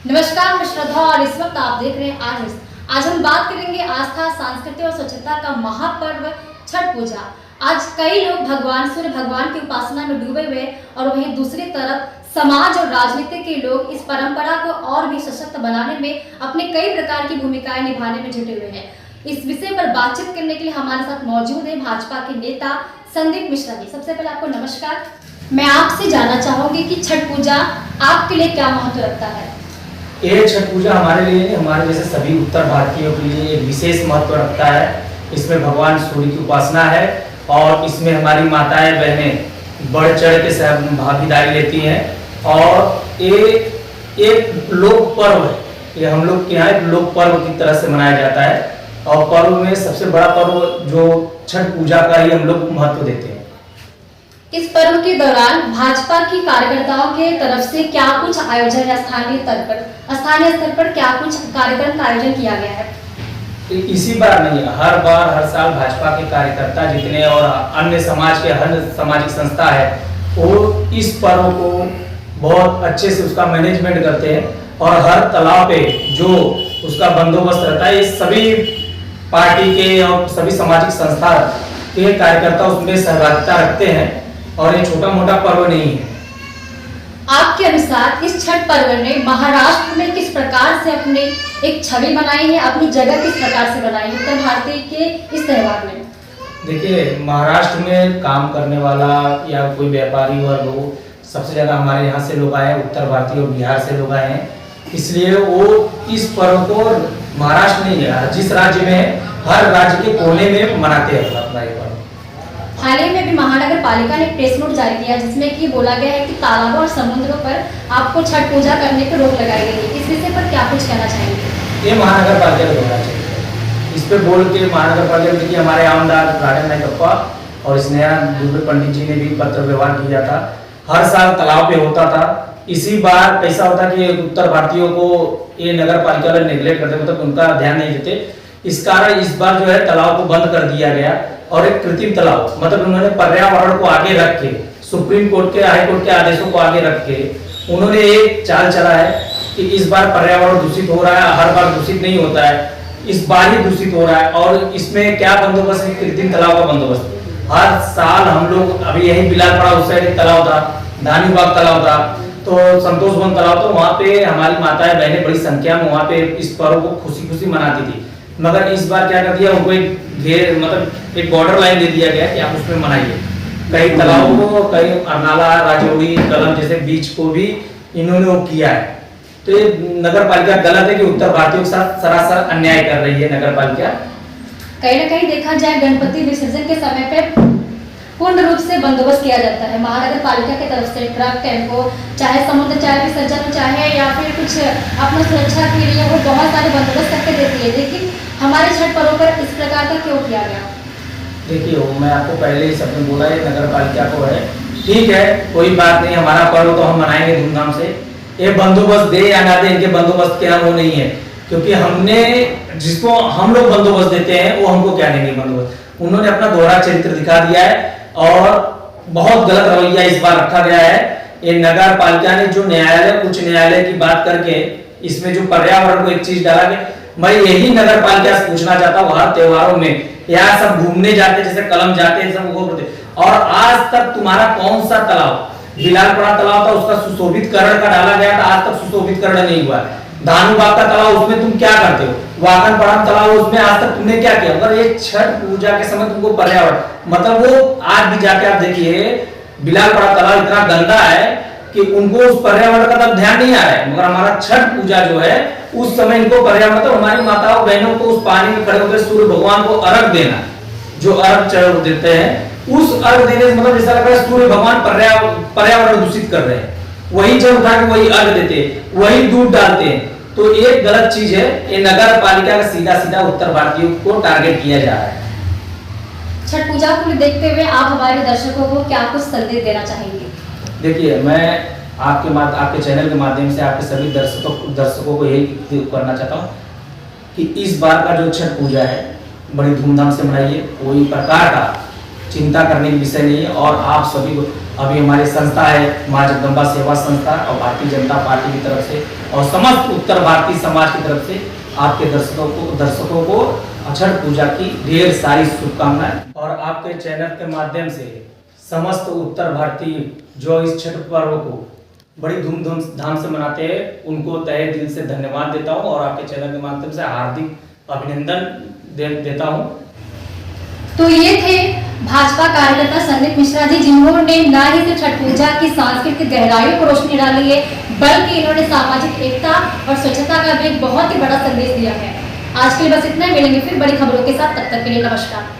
नमस्कार, मैं श्रद्धा और इस वक्त आप देख रहे हैं आज हम बात करेंगे आस्था, संस्कृति और स्वच्छता का महापर्व छठ पूजा। आज कई लोग भगवान सूर्य भगवान की उपासना में डूबे हुए और वहीं दूसरी तरफ समाज और राजनीति के लोग इस परंपरा को और भी सशक्त बनाने में अपने कई प्रकार की भूमिकाएं निभाने में जुटे हुए हैं। इस विषय पर बातचीत करने के लिए हमारे साथ मौजूद है भाजपा के नेता संदीप मिश्रा जी। सबसे पहले आपको नमस्कार। मैं आपसे जानना चाहूंगी कि छठ पूजा आपके लिए क्या महत्व रखता है? ये छठ पूजा हमारे लिए, हमारे जैसे सभी उत्तर भारतीयों के लिए एक विशेष महत्व रखता है। इसमें भगवान सूर्य की उपासना है और इसमें हमारी माताएं बहनें बढ़ चढ़ के सब भागीदारी लेती हैं और ये एक लोक पर्व है। ये हम लोग के यहाँ एक लोक पर्व की तरह से मनाया जाता है और पर्व में सबसे बड़ा पर्व जो छठ पूजा का ही हम लोग महत्व देते हैं। इस पर्व के दौरान भाजपा की कार्यकर्ताओं के तरफ से क्या कुछ आयोजन है? स्थानीय स्तर पर क्या कुछ कार्यक्रम का आयोजन किया गया है? इसी बार नहीं, हर बार हर साल भाजपा के कार्यकर्ता जितने और अन्य समाज के हर सामाजिक संस्था है वो इस पर्व को बहुत अच्छे से उसका मैनेजमेंट करते हैं और हर तालाब पे जो उसका बंदोबस्त रहता है, ये सभी पार्टी के और सभी सामाजिक संस्था के कार्यकर्ता उसमें सहभागिता रखते हैं और ये छोटा मोटा पर्व नहीं है। आपके अनुसार इस छठ पर्व ने महाराष्ट्र में किस प्रकार से अपनी एक छवि बनाई है, अपनी जगह किस प्रकार से बनाई है उत्तर भारतीय के इस त्योहार में? देखिए, महाराष्ट्र में काम करने वाला या कोई व्यापारी वर्ग हो, सबसे ज्यादा हमारे यहाँ से लोग आए, उत्तर भारतीय और बिहार से लोग आए हैं, इसलिए वो इस पर्व को महाराष्ट्र नहीं है, जिस राज्य में है हर राज्य के कोने में मनाते हैं अपना ये पर्व। हाल ही में भी महानगर पालिका ने प्रेस नोट जारी किया जिसमें कि बोला गया है कि तालाबों और समुद्रों पर आपको छठ पूजा करने पर रोक लगाई गई है। इस विषय पर क्या कुछ कहना चाहेंगे? ये महानगर पालिका को होना चाहिए। इस पे बोल के महानगर पालिका देखिए, हमारे आमदार राजन नायकप्पा और स्नेहा दुबे पंडित जी ने भी पत्र व्यवहार किया था। हर साल तालाब पे होता था। इसी बार कैसा होता कि उत्तर भारतीयों को ये नगर पालिका वाले नेग्लेक्ट करते, मतलब उनका ध्यान नहीं देते। इस कारण इस बार जो है तालाब को बंद कर दिया गया और एक कृत्रिम तालाब, मतलब उन्होंने पर्यावरण को आगे रख के, सुप्रीम कोर्ट के हाई कोर्ट के आदेशों को आगे रख के उन्होंने एक चाल चला है कि इस बार पर्यावरण दूषित हो रहा है, हर बार दूषित नहीं होता है, इस बार ही दूषित हो रहा है। और इसमें क्या बंदोबस्त है? कृत्रिम तालाब का बंदोबस्त। हर साल हम लोग, अभी यही बिलालपड़ा उस साइड एक तालाब था, धानीबाग तालाब था, तो संतोष वन तालाब, तो वहाँ पे हमारी माताएं बहनें बड़ी संख्या में वहाँ पे इस पर्व को खुशी खुशी मनाती थी। मगर इस बार क्या कर दिया, उनको एक घेर, मतलब एक बॉर्डर लाइन दे दिया गया कि आप उसमें मनाइए। कई तालाबों को, कई अरनाला, राजौरी, कलम जैसे बीच को भी इन्होंने वो किया है। तो ये नगर पालिका गलत है कि उत्तर भारतीयों के साथ सरासर अन्याय कर रही है नगर पालिका। कहीं न कहीं देखा जाए गणपति विसर्जन के समय पे पूर्ण रूप से बंदोबस्त किया जाता है महानगर पालिका की तरफ से। ट्रक, टेम्पो, चाहे समुद्र, चाहे विसर्जन, चाहे या फिर कुछ अपना सुरक्षा के लिए वो बहुत सारे बंदोबस्त करके देती है, लेकिन हमारे छठ पर्व पर इस प्रकार का क्यों किया गया? देखिए, मैं आपको पहले ही सबने बोला है नगर पालिका को है, ठीक है, कोई बात नहीं, हमारा पर्व तो हम मनाएंगे धूमधाम से। ये बंदोबस्त दे या ना दे, इनके बंदोबस्त के हम वो नहीं है, क्योंकि हमने जिसको हम लोग बंदोबस्त देते हैं वो हमको क्या देंगे बंदोबस्त। उन्होंने अपना दोहरा चरित्र दिखा दिया है और बहुत गलत रवैया इस बार रखा गया है। ये नगर पालिका ने जो न्यायालय, उच्च न्यायालय की बात करके इसमें जो पर्यावरण को एक चीज डाला गया, मैं यही नगर पालिका से पूछना चाहता हूँ, हर त्योहारों में यहाँ सब घूमने जाते, जैसे कलम जाते हैं सब वो, और आज तक तुम्हारा कौन सा तालाब, बिलालपुरा तालाब था, उसका सुशोभितकरण का डाला गया था, आज तक सुशोभितकरण नहीं हुआ है। धानुबाग का तालाब, उसमें तुम क्या करते हो? वाकनपड़म तालाब, उसमें आज तक तुमने क्या किया? अगर ये छठ पूजा के समय तुमको पर्यावरण, मतलब वो आज भी जाके आप देखिए बिलालपुरा तालाब इतना गंदा है कि उनको उस पर्यावरण का तब ध्यान नहीं आ रहा है। मगर हमारा छठ पूजा जो है उस समय इनको पर्यावरण, मतलब हमारी माताओं बहनों को उस पानी में खड़े होकर सूर्य भगवान को अर्घ देना, जो अर्घ चढ़ देते हैं, उस अर्घ देने से मतलब ऐसा लग रहा है सूर्य भगवान पर्यावरण दूषित कर रहे हैं। वही जल उठा के वही अर्घ देते हैं, वही दूध डालते हैं, तो एक गलत चीज है। ये नगर पालिका का सीधा सीधा उत्तर भारतीयों को टारगेट किया जा रहा है। छठ पूजा को देखते हुए आप हमारे दर्शकों को क्या कुछ संदेश देना चाहेंगे? देखिए, मैं आपके चैनल के माध्यम से आपके सभी दर्शकों को यही करना चाहता हूँ कि इस बार का जो छठ पूजा है बड़ी धूमधाम से मनाइए, कोई प्रकार का चिंता करने की विषय नहीं है। और आप सभी को, अभी हमारी संस्था है माँ जगदम्बा सेवा संस्था और भारतीय जनता पार्टी की तरफ से और समस्त उत्तर भारतीय समाज की तरफ से आपके दर्शकों को छठ पूजा की ढेर सारी शुभकामनाएं। और आपके चैनल के माध्यम से समस्त उत्तर भारतीय जो इस छठ पर्व को बड़ी धूमधाम से मनाते हैं, उनको तहे दिल से धन्यवाद देता हूं और आपके चैनल के माध्यम से हार्दिक अभिनंदन देता हूं। तो ये थे भाजपा कार्यकर्ता संदीप मिश्रा जी, जिन्होंने न ही सिर्फ छठ पूजा की सांस्कृतिक गहराइयों को रोशनी डाली है, बल्कि इन्होंने सामाजिक एकता और स्वच्छता का भी एक बहुत ही बड़ा संदेश दिया है। आज के लिए बस इतना ही, मिलेंगे फिर बड़ी खबरों के साथ, तब तक के लिए नमस्कार।